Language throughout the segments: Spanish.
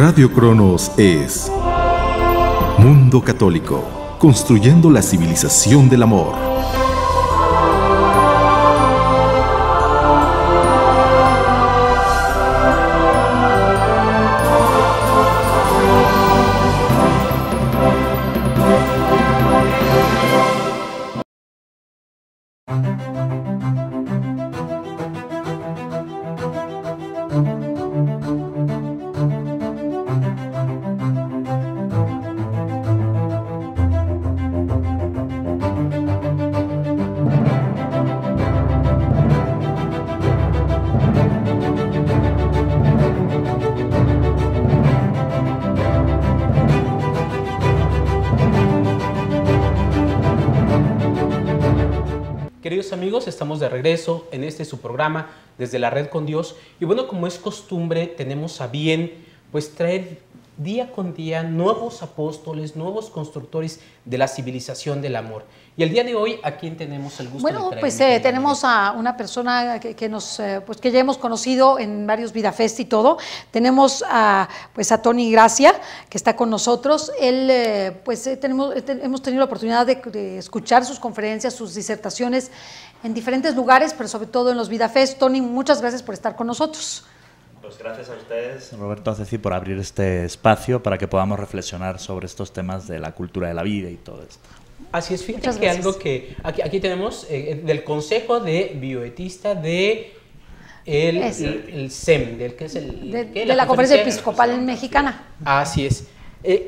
Radio Cronos es Mundo Católico, construyendo la civilización del amor. Queridos amigos, estamos de regreso en su programa Desde la Red con Dios. Y bueno, como es costumbre, tenemos a bien pues traer día con día nuevos apóstoles, nuevos constructores de la civilización del amor. Y el día de hoy, ¿a quién tenemos el gusto de traer? Pues tenemos a una persona que ya hemos conocido en varios VidaFest y todo. Tenemos a Tony Gracia, que está con nosotros. Él, hemos tenido la oportunidad de escuchar sus conferencias, sus disertaciones en diferentes lugares, pero sobre todo en los VidaFest. Tony, muchas gracias por estar con nosotros. Pues gracias a ustedes, Roberto Aceci, por abrir este espacio para que podamos reflexionar sobre estos temas de la cultura de la vida y todo esto. Así es, fíjate que algo que aquí tenemos del Consejo de Bioetista de el SEM, de la Conferencia Episcopal Mexicana. Así es.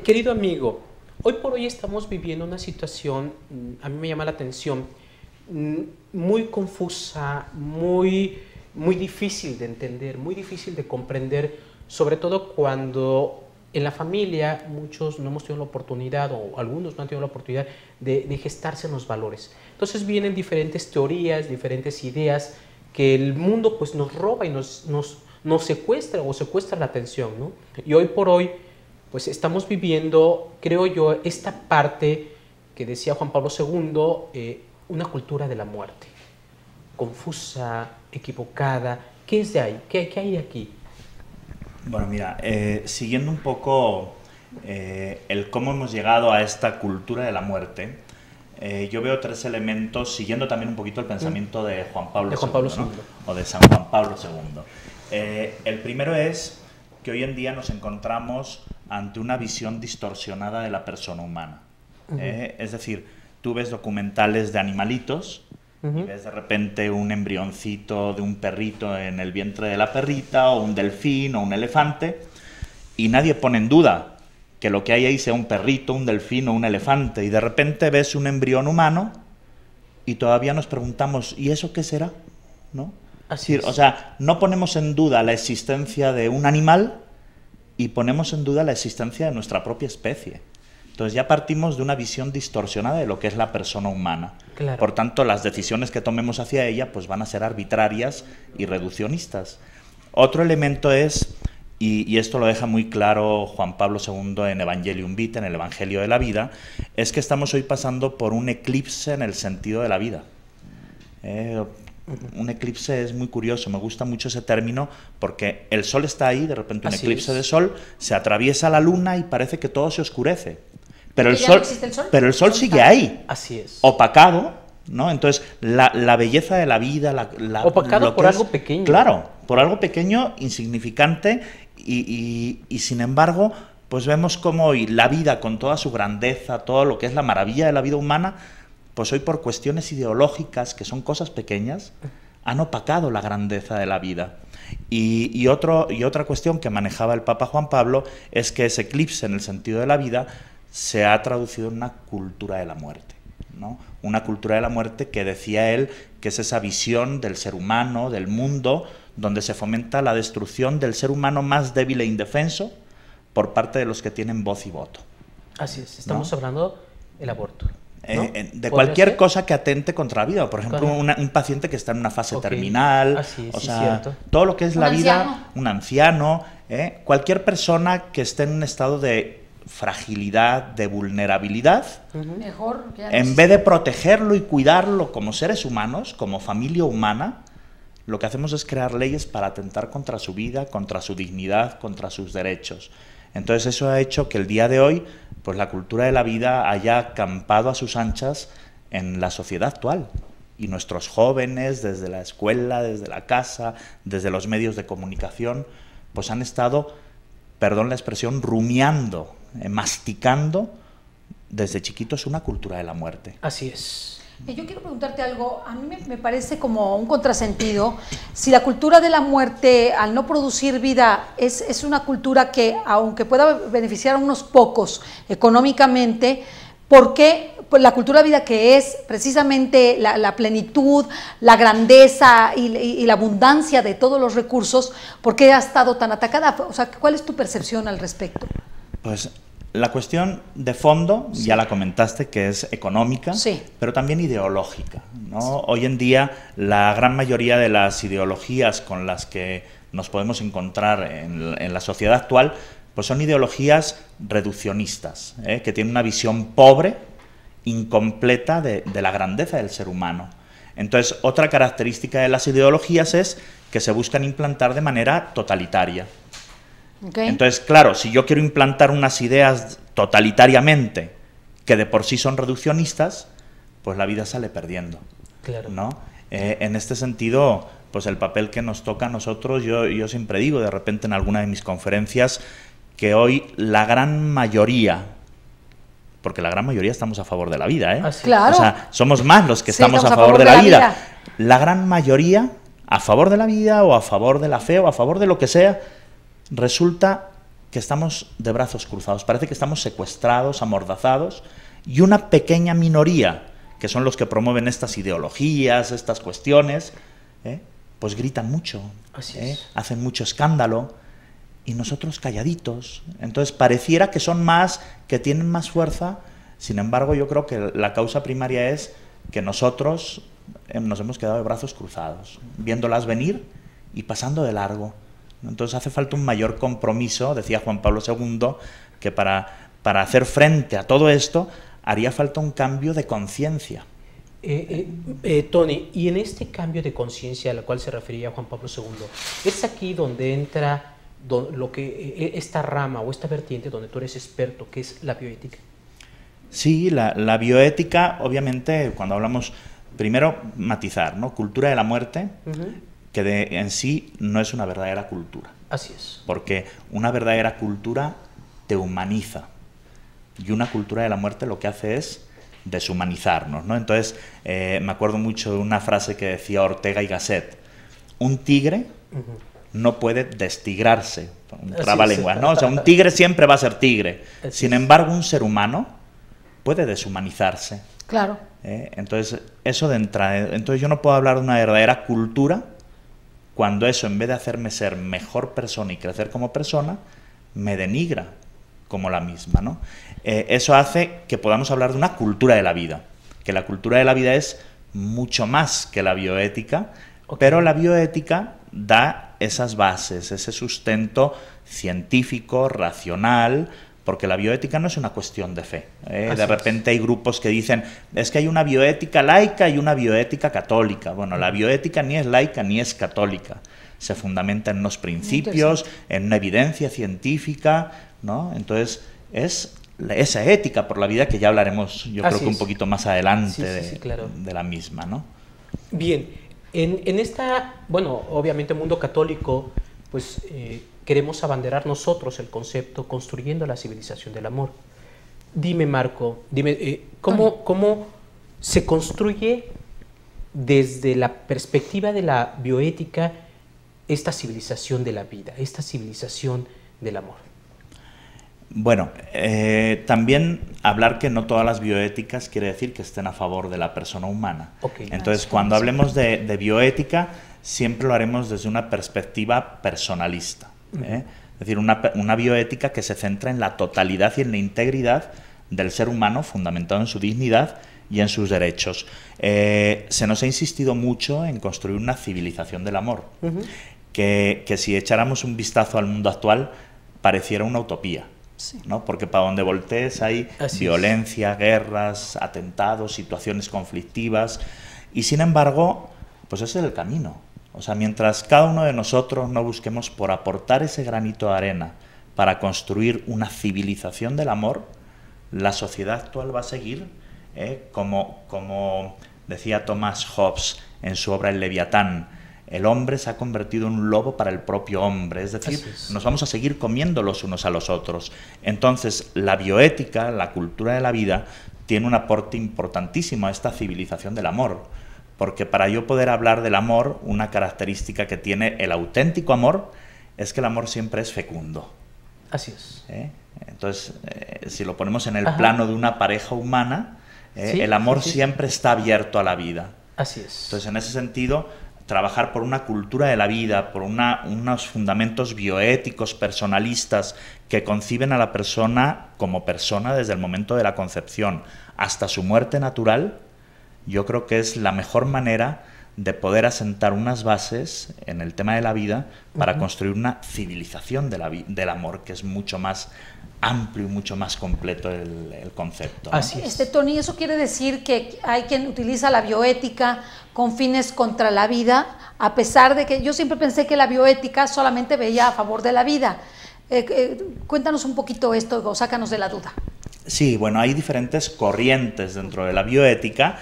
Querido amigo, hoy por hoy estamos viviendo una situación, a mí me llama la atención, muy confusa, muy difícil de entender, muy difícil de comprender, sobre todo cuando en la familia muchos no hemos tenido la oportunidad, o algunos no han tenido la oportunidad de gestarse en los valores. Entonces vienen diferentes teorías, diferentes ideas que el mundo pues nos roba y nos secuestra o secuestra la atención, ¿no? Y hoy por hoy pues estamos viviendo, creo yo, esta parte que decía Juan Pablo II, una cultura de la muerte, confusa, equivocada. ¿Qué es de ahí? ¿Qué hay de aquí? Bueno, mira, siguiendo un poco el cómo hemos llegado a esta cultura de la muerte, yo veo tres elementos, siguiendo también un poquito el pensamiento de Juan Pablo II, ¿no? O de San Juan Pablo II. El primero es que hoy en día nos encontramos ante una visión distorsionada de la persona humana. Es decir, tú ves documentales de animalitos, y ves de repente un embrioncito de un perrito en el vientre de la perrita, o un delfín, o un elefante, y nadie pone en duda que lo que hay ahí sea un perrito, un delfín o un elefante, y de repente ves un embrión humano y todavía nos preguntamos, ¿y eso qué será? ¿No? Así es. O sea, no ponemos en duda la existencia de un animal y ponemos en duda la existencia de nuestra propia especie. Entonces ya partimos de una visión distorsionada de lo que es la persona humana. Claro. Por tanto, las decisiones que tomemos hacia ella pues van a ser arbitrarias y reduccionistas. Otro elemento es, y esto lo deja muy claro Juan Pablo II en Evangelium Vitae, en el Evangelio de la Vida, es que estamos hoy pasando por un eclipse en el sentido de la vida. Un eclipse es muy curioso, me gusta mucho ese término, porque el sol está ahí, de repente un eclipse de sol, se atraviesa la luna y parece que todo se oscurece. Pero el sol sigue ahí, así es, opacado, ¿no? Entonces, la belleza de la vida... opacado por algo pequeño. Claro, por algo pequeño, insignificante, y sin embargo, pues vemos como hoy la vida, con toda su grandeza, todo lo que es la maravilla de la vida humana, pues hoy por cuestiones ideológicas, que son cosas pequeñas, han opacado la grandeza de la vida. Y otra cuestión que manejaba el Papa Juan Pablo es que ese eclipse en el sentido de la vida se ha traducido en una cultura de la muerte, ¿no? Una cultura de la muerte que decía él que es esa visión del ser humano, del mundo, donde se fomenta la destrucción del ser humano más débil e indefenso por parte de los que tienen voz y voto. Así es, estamos hablando del aborto, ¿no? De cualquier cosa que atente contra la vida. Por ejemplo, un paciente que está en una fase terminal, así es, o sea, todo lo que es la vida, un anciano, cualquier persona que esté en un estado de fragilidad, de vulnerabilidad, mejor en vez de protegerlo y cuidarlo como seres humanos, como familia humana, lo que hacemos es crear leyes para atentar contra su vida, contra su dignidad, contra sus derechos. Entonces eso ha hecho que el día de hoy pues la cultura de la vida haya acampado a sus anchas en la sociedad actual. Y nuestros jóvenes, desde la escuela, desde la casa, desde los medios de comunicación, pues han estado, perdón la expresión, rumiando, masticando desde chiquitos una cultura de la muerte. Así es. Yo quiero preguntarte algo, a mí me parece como un contrasentido, si la cultura de la muerte, al no producir vida, es una cultura que, aunque pueda beneficiar a unos pocos económicamente, ¿por qué la cultura de vida, que es precisamente la plenitud, la grandeza y la abundancia de todos los recursos, por qué ha estado tan atacada? O sea, ¿cuál es tu percepción al respecto? Pues la cuestión de fondo, ya la comentaste, que es económica, pero también ideológica, ¿no? Hoy en día la gran mayoría de las ideologías con las que nos podemos encontrar en la sociedad actual, pues son ideologías reduccionistas, que tienen una visión pobre, incompleta de la grandeza del ser humano. Entonces, otra característica de las ideologías es que se buscan implantar de manera totalitaria. Entonces, claro, si yo quiero implantar unas ideas totalitariamente que de por sí son reduccionistas, pues la vida sale perdiendo, ¿no? En este sentido, pues el papel que nos toca a nosotros, yo siempre digo de repente en alguna de mis conferencias que hoy la gran mayoría, porque la gran mayoría estamos a favor de la vida, Claro. O sea, somos más los que estamos a favor de la vida. La gran mayoría, a favor de la vida o a favor de la fe o a favor de lo que sea, resulta que estamos de brazos cruzados, parece que estamos secuestrados, amordazados, y una pequeña minoría, que son los que promueven estas ideologías, estas cuestiones, pues gritan mucho, hacen mucho escándalo, y nosotros calladitos. Entonces pareciera que son más, que tienen más fuerza. Sin embargo, yo creo que la causa primaria es que nosotros nos hemos quedado de brazos cruzados, viéndolas venir y pasando de largo. Entonces hace falta un mayor compromiso, decía Juan Pablo II, que para hacer frente a todo esto haría falta un cambio de conciencia. Tony, y en este cambio de conciencia al cual se refería Juan Pablo II, es aquí donde entra esta rama o esta vertiente donde tú eres experto, que es la bioética. Sí, la bioética, obviamente, cuando hablamos, primero matizar, ¿no? Cultura de la muerte, que en sí no es una verdadera cultura. Así es. Porque una verdadera cultura te humaniza, y una cultura de la muerte lo que hace es deshumanizarnos, ¿no? Entonces, me acuerdo mucho de una frase que decía Ortega y Gasset: un tigre no puede destigrarse, un trabalenguas, ¿no? O sea, un tigre siempre va a ser tigre. Sin embargo, un ser humano puede deshumanizarse. Claro. Entonces, eso de entrada. Entonces, yo no puedo hablar de una verdadera cultura cuando eso, en vez de hacerme ser mejor persona y crecer como persona, me denigra como la misma, ¿no? Eso hace que podamos hablar de una cultura de la vida, que la cultura de la vida es mucho más que la bioética, pero la bioética da esas bases, ese sustento científico, racional, porque la bioética no es una cuestión de fe. De repente hay grupos que dicen, es que hay una bioética laica y una bioética católica. Bueno, la bioética ni es laica ni es católica. Se fundamenta en unos principios, en una evidencia científica, ¿no? Entonces, es esa ética por la vida que ya hablaremos, yo creo que un poquito más adelante de la misma, ¿no? Bien, en esta, bueno, obviamente mundo católico, pues queremos abanderar nosotros el concepto construyendo la civilización del amor. Dime, Marco, ¿cómo se construye desde la perspectiva de la bioética esta civilización de la vida, esta civilización del amor? Bueno, también hablar que no todas las bioéticas quiere decir que estén a favor de la persona humana. Entonces, cuando hablemos de bioética, siempre lo haremos desde una perspectiva personalista. Es decir, una bioética que se centra en la totalidad y en la integridad del ser humano, fundamentado en su dignidad y en sus derechos. Se nos ha insistido mucho en construir una civilización del amor, que si echáramos un vistazo al mundo actual pareciera una utopía. ¿No? Porque para donde voltees hay violencia, guerras, atentados, situaciones conflictivas, y sin embargo, pues ese es el camino. O sea, mientras cada uno de nosotros no busquemos por aportar ese granito de arena para construir una civilización del amor, la sociedad actual va a seguir, como decía Thomas Hobbes en su obra El Leviatán, el hombre se ha convertido en un lobo para el propio hombre, es decir, nos vamos a seguir comiendo los unos a los otros. Entonces, la bioética, la cultura de la vida, tiene un aporte importantísimo a esta civilización del amor, porque para yo poder hablar del amor, una característica que tiene el auténtico amor es que el amor siempre es fecundo. Así es. Entonces, si lo ponemos en el plano de una pareja humana, Sí, el amor sí. siempre está abierto a la vida. Así es. Entonces, en ese sentido, trabajar por una cultura de la vida, por unos fundamentos bioéticos, personalistas, que conciben a la persona como persona desde el momento de la concepción hasta su muerte natural, yo creo que es la mejor manera de poder asentar unas bases en el tema de la vida para construir una civilización del amor, que es mucho más amplio y mucho más completo el concepto, ¿no? Así es. Tony, ¿eso quiere decir que hay quien utiliza la bioética con fines contra la vida, a pesar de que yo siempre pensé que la bioética solamente veía a favor de la vida? Cuéntanos un poquito esto, o sácanos de la duda. Sí, bueno, hay diferentes corrientes dentro de la bioética,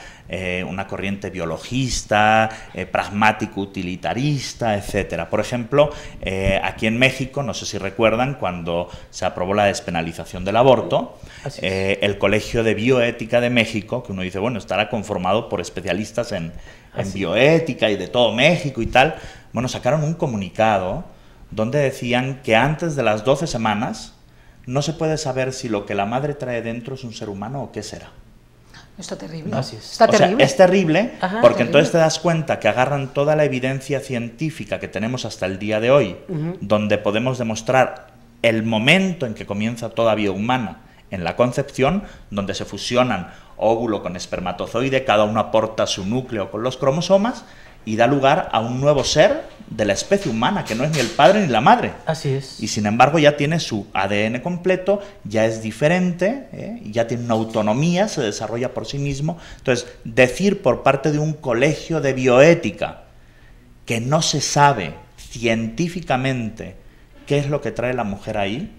una corriente biologista, pragmático-utilitarista, etcétera. Por ejemplo, aquí en México, no sé si recuerdan, cuando se aprobó la despenalización del aborto, el Colegio de Bioética de México, que uno dice, bueno, estará conformado por especialistas en bioética y de todo México y tal, bueno, sacaron un comunicado donde decían que antes de las 12 semanas no se puede saber si lo que la madre trae dentro es un ser humano o qué será. Está terrible. Así es. Está O sea, terrible. es terrible Ajá, porque terrible. entonces te das cuenta que agarran toda la evidencia científica que tenemos hasta el día de hoy, donde podemos demostrar el momento en que comienza toda vida humana en la concepción, donde se fusionan óvulo con espermatozoide, cada uno aporta su núcleo con los cromosomas y da lugar a un nuevo ser de la especie humana, que no es ni el padre ni la madre. Así es. Y sin embargo ya tiene su ADN completo, ya es diferente, ya tiene una autonomía, se desarrolla por sí mismo. Entonces, decir por parte de un colegio de bioética que no se sabe científicamente qué es lo que trae la mujer ahí,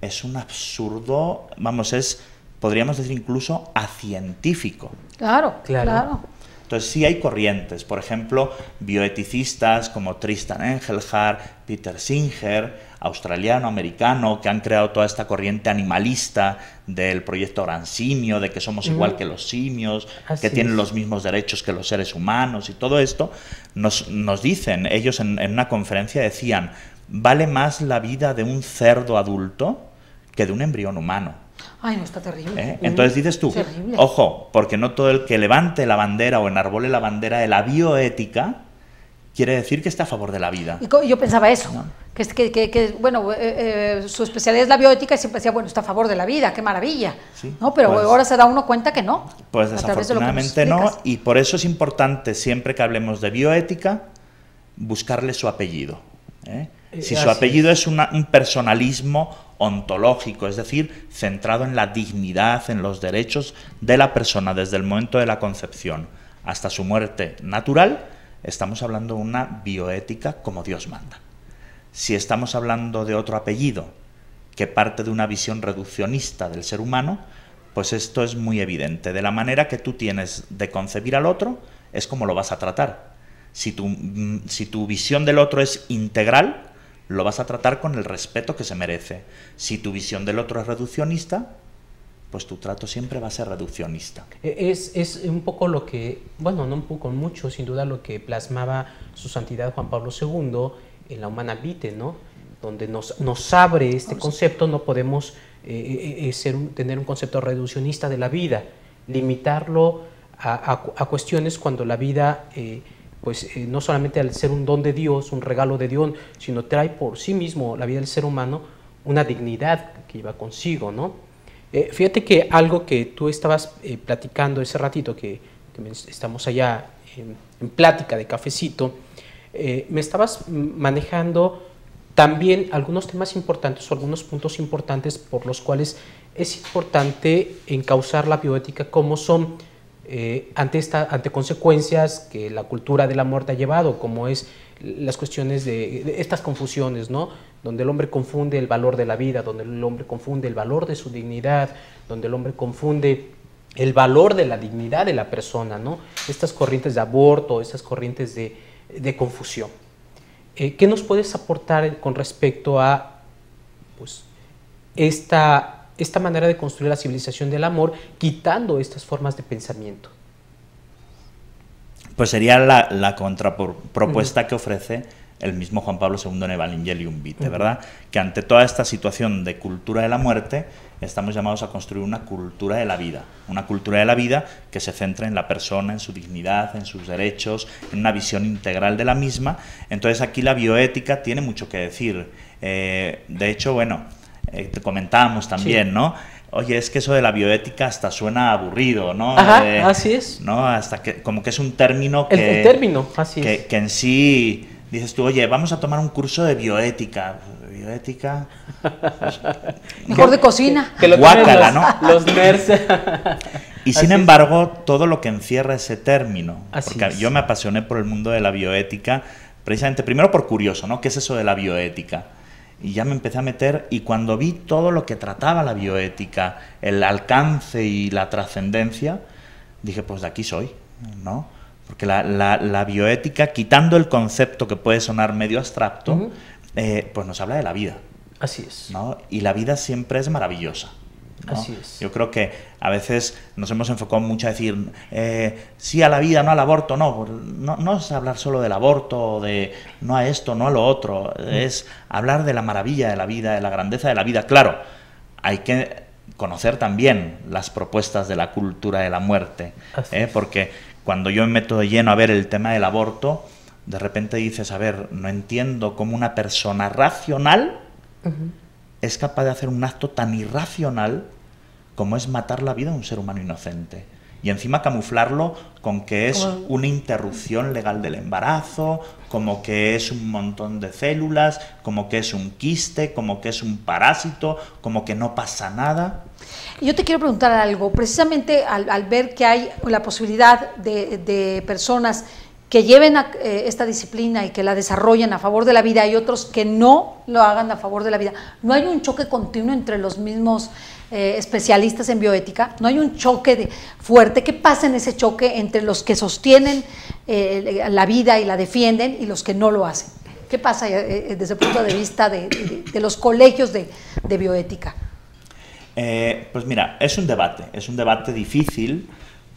es un absurdo, vamos, podríamos decir incluso acientífico. Claro, Claro. claro. Entonces sí hay corrientes, por ejemplo, bioeticistas como Tristan Engelhardt, Peter Singer, australiano-americano, que han creado toda esta corriente animalista del proyecto Gran Simio, de que somos igual que los simios, Así que tienen es. los mismos derechos que los seres humanos y todo esto, nos dicen, ellos en una conferencia decían, vale más la vida de un cerdo adulto que de un embrión humano. Ay, no, está terrible. Entonces dices tú, Terrible. ojo, porque no todo el que levante la bandera o enarbole la bandera de la bioética quiere decir que está a favor de la vida. Y yo pensaba eso, No. bueno, su especialidad es la bioética y siempre decía, bueno, está a favor de la vida, qué maravilla. Sí, ¿No? Pero pues- ahora se da uno cuenta que no. Pues a través de lo que nos desafortunadamente no, explicas. y por eso es importante, siempre que hablemos de bioética, buscarle su apellido. Si su Así apellido es un personalismo ontológico, es decir, centrado en la dignidad, en los derechos de la persona desde el momento de la concepción hasta su muerte natural, estamos hablando de una bioética como Dios manda. Si estamos hablando de otro apellido que parte de una visión reduccionista del ser humano, pues esto es muy evidente. De la manera que tú tienes de concebir al otro, es como lo vas a tratar. Si tu visión del otro es integral, lo vas a tratar con el respeto que se merece. Si tu visión del otro es reduccionista, pues tu trato siempre va a ser reduccionista. Es un poco lo que, bueno, no un poco, mucho, sin duda, lo que plasmaba su santidad Juan Pablo II en la Humana Vitae, ¿no? Donde nos abre este concepto. No podemos tener un concepto reduccionista de la vida, limitarlo a cuestiones cuando la vida, no solamente al ser un don de Dios, un regalo de Dios, sino trae por sí mismo la vida del ser humano una dignidad que lleva consigo, ¿no? Fíjate que algo que tú estabas platicando ese ratito, que estamos allá en plática de cafecito, me estabas manejando también algunos temas importantes o algunos puntos importantes por los cuales es importante encauzar la bioética, como son ante consecuencias que la cultura de la muerte ha llevado, como es las cuestiones de estas confusiones, ¿no? donde el hombre confunde el valor de la vida, donde el hombre confunde el valor de su dignidad, donde el hombre confunde el valor de la dignidad de la persona, ¿no? Estas corrientes de aborto, estas corrientes de confusión. ¿Qué nos puedes aportar con respecto a pues, esta manera de construir la civilización del amor, quitando estas formas de pensamiento? Pues sería la contrapropuesta que ofrece el mismo Juan Pablo II en Evangelium Vitae, ¿verdad? Que ante toda esta situación de cultura de la muerte, estamos llamados a construir una cultura de la vida que se centre en la persona, en su dignidad, en sus derechos, en una visión integral de la misma. Entonces aquí la bioética tiene mucho que decir. De hecho, bueno, te comentábamos también, sí, ¿no? Oye, es que eso de la bioética hasta suena aburrido, ¿no? Ajá, así es. ¿No? Hasta que como que es un término que... El término, así es. Que en sí... Dices tú, oye, vamos a tomar un curso de bioética. ¿Bioética? Mejor de cocina. Que lo guácala, ¿no? Los nerds. Y sin embargo, todo lo que encierra ese término. Así porque es. Yo me apasioné por el mundo de la bioética, precisamente, primero por curioso, ¿no? ¿Qué es eso de la bioética? Y ya me empecé a meter, y cuando vi todo lo que trataba la bioética, el alcance y la trascendencia, dije, pues de aquí soy, ¿no? Porque la bioética, quitando el concepto que puede sonar medio abstracto, pues nos habla de la vida. Así es. ¿No? Y la vida siempre es maravillosa, ¿no? Así es. Yo creo que a veces nos hemos enfocado mucho a decir sí a la vida, no al aborto. No es hablar solo del aborto, de no a esto, no a lo otro. Es hablar de la maravilla de la vida, de la grandeza de la vida. Claro, hay que conocer también las propuestas de la cultura de la muerte, porque cuando yo me meto de lleno a ver el tema del aborto, de repente dices, a ver, no entiendo cómo una persona racional es capaz de hacer un acto tan irracional como es matar la vida de un ser humano inocente. Y encima camuflarlo con que es una interrupción legal del embarazo, como que es un montón de células, como que es un quiste, como que es un parásito, como que no pasa nada. Yo te quiero preguntar algo, precisamente al ver que hay la posibilidad de personas que lleven esta disciplina y que la desarrollen a favor de la vida y otros que no lo hagan a favor de la vida, ¿no hay un choque continuo entre los mismos especialistas en bioética? ¿No hay un choque fuerte? ¿Qué pasa en ese choque entre los que sostienen la vida y la defienden y los que no lo hacen? ¿Qué pasa desde el punto de vista de los colegios de bioética? Pues mira, es un debate difícil,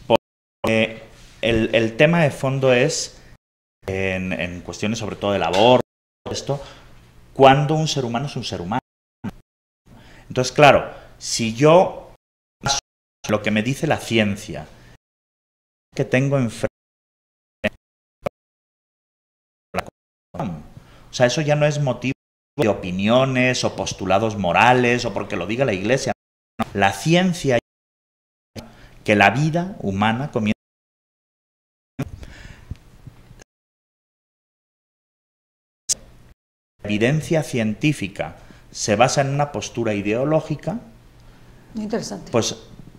porque el tema de fondo es, en cuestiones sobre todo del aborto, cuando un ser humano es un ser humano. Entonces, claro, si yo lo que me dice la ciencia que tengo enfrente, o sea, eso ya no es motivo de opiniones o postulados morales o porque lo diga la Iglesia. La ciencia, que la vida humana comienza. La evidencia científica se basa en una postura ideológica. Interesante. Pues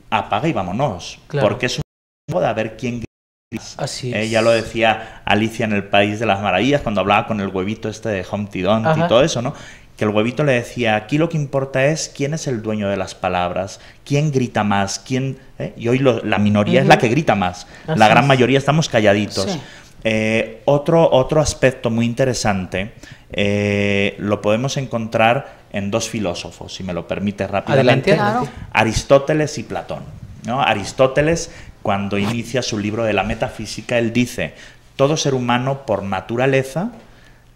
apaga y vámonos, claro, porque es un modo de ver quién grita. Así es. Ya lo decía Alicia en el País de las Maravillas cuando hablaba con el huevito este de Humpty Dumpty y todo eso, ¿no? Que el huevito le decía, aquí lo que importa es quién es el dueño de las palabras, quién grita más, quién... Y hoy la minoría es la que grita más, la gran mayoría estamos calladitos. Sí. Otro aspecto muy interesante lo podemos encontrar en dos filósofos, si me lo permite rápidamente. Adelante, claro. Aristóteles y Platón, ¿no? Aristóteles, cuando inicia su libro de la metafísica, él dice, todo ser humano por naturaleza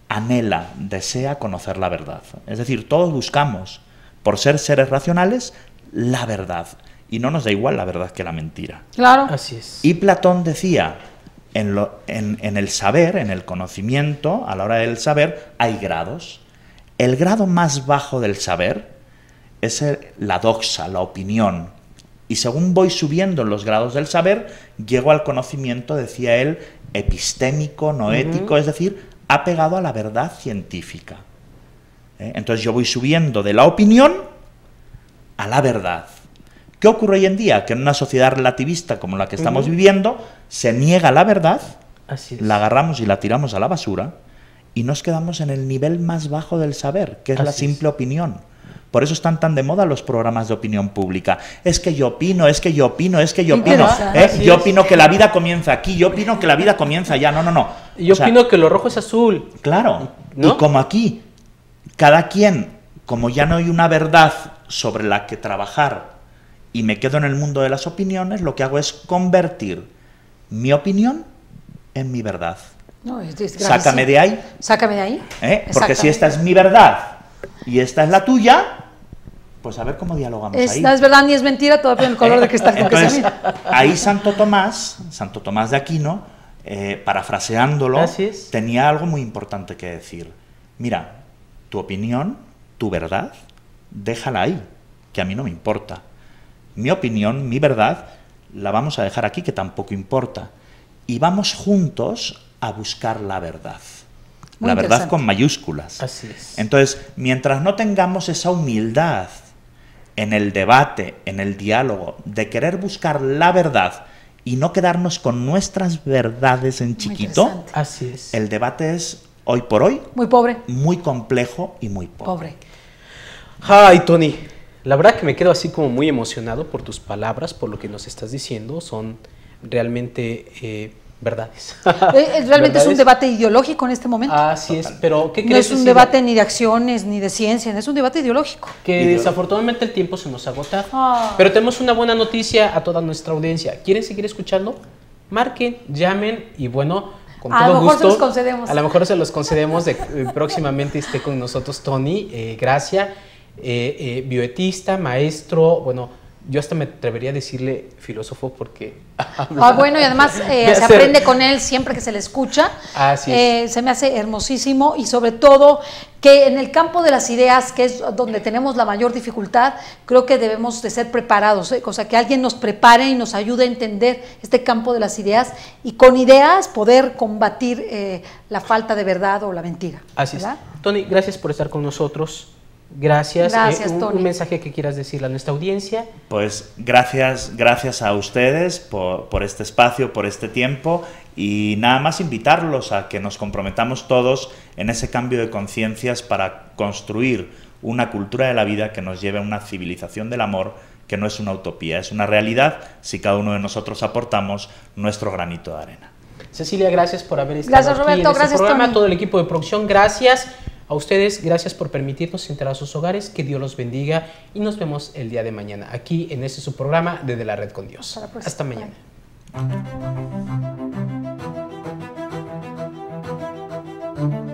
anhela, desea conocer la verdad. Es decir, todos buscamos, por ser seres racionales, la verdad. Y no nos da igual la verdad que la mentira. Claro. Así es. Y Platón decía, en el saber, en el conocimiento, a la hora del saber, hay grados. El grado más bajo del saber es la doxa, la opinión. Y según voy subiendo en los grados del saber, llego al conocimiento, decía él, epistémico, noético, es decir, apegado a la verdad científica. Entonces yo voy subiendo de la opinión a la verdad. ¿Qué ocurre hoy en día? Que en una sociedad relativista como la que estamos viviendo, se niega la verdad, Así es. la agarramos y la tiramos a la basura, y nos quedamos en el nivel más bajo del saber, que es la Así es. simple opinión. Por eso están tan de moda los programas de opinión pública. Es que yo opino, es que yo opino, es que yo opino. Interesante. Yo opino que la vida comienza aquí, yo opino que la vida comienza allá. No, no, no. Yo O sea, opino que lo rojo es azul. claro. ¿No? Y como aquí, cada quien, como ya no hay una verdad sobre la que trabajar y me quedo en el mundo de las opiniones, lo que hago es convertir mi opinión en mi verdad. No, es gravísimo. Sácame de ahí. Sácame de ahí. Porque si esta es mi verdad y esta es la tuya, pues a ver cómo dialogamos ahí. No es verdad ni es mentira, todo depende del color de cristal con que se Entonces, mira. ahí Santo Tomás de Aquino, parafraseándolo, Así es. tenía algo muy importante que decir. Mira, tu opinión, tu verdad, déjala ahí, que a mí no me importa. Mi opinión, mi verdad, la vamos a dejar aquí, que tampoco importa. Y vamos juntos a buscar la verdad. Muy La verdad interesante. con mayúsculas. Así es. Entonces, mientras no tengamos esa humildad en el debate, en el diálogo, de querer buscar la verdad y no quedarnos con nuestras verdades en chiquito, interesante. Así es. el debate es, hoy por hoy, Muy pobre. muy complejo y muy pobre. Pobre. Ay, Tony, la verdad que me quedo así como muy emocionado por tus palabras, por lo que nos estás diciendo. Son realmente verdades. Realmente es un ¿Verdades? debate ideológico en este momento. Así es, pero ¿qué No crees? es un Cecilia? debate ni de acciones ni de ciencia, es un debate ideológico. Que desafortunadamente el tiempo se nos agota. Ah. Pero tenemos una buena noticia a toda nuestra audiencia. ¿Quieren seguir escuchando? Marquen, llamen y bueno, con A todo lo mejor gusto. se los concedemos. A lo mejor se los concedemos. Próximamente esté con nosotros Tony Gracia, bioetista, maestro, bueno, yo hasta me atrevería a decirle filósofo porque... Bueno, y además se hacer- aprende con él siempre que se le escucha. Así es. Se me hace hermosísimo y sobre todo que en el campo de las ideas, que es donde tenemos la mayor dificultad, creo que debemos de ser preparados, o sea, que alguien nos prepare y nos ayude a entender este campo de las ideas y con ideas poder combatir la falta de verdad o la mentira. Así es. ¿verdad? Tony, gracias por estar con nosotros. Gracias. Gracias, un Tony. mensaje que quieras decirle a nuestra audiencia. Pues gracias a ustedes por este espacio, por este tiempo y nada más invitarlos a que nos comprometamos todos en ese cambio de conciencias para construir una cultura de la vida que nos lleve a una civilización del amor que no es una utopía, es una realidad si cada uno de nosotros aportamos nuestro granito de arena. Cecilia, gracias por haber estado Gracias, aquí Roberto. en este Gracias, programa. Tony. Todo el equipo de producción, gracias. A ustedes, gracias por permitirnos entrar a sus hogares. Que Dios los bendiga y nos vemos el día de mañana aquí en este su programa Desde la Red con Dios. Hasta la próxima. Hasta mañana. Bye.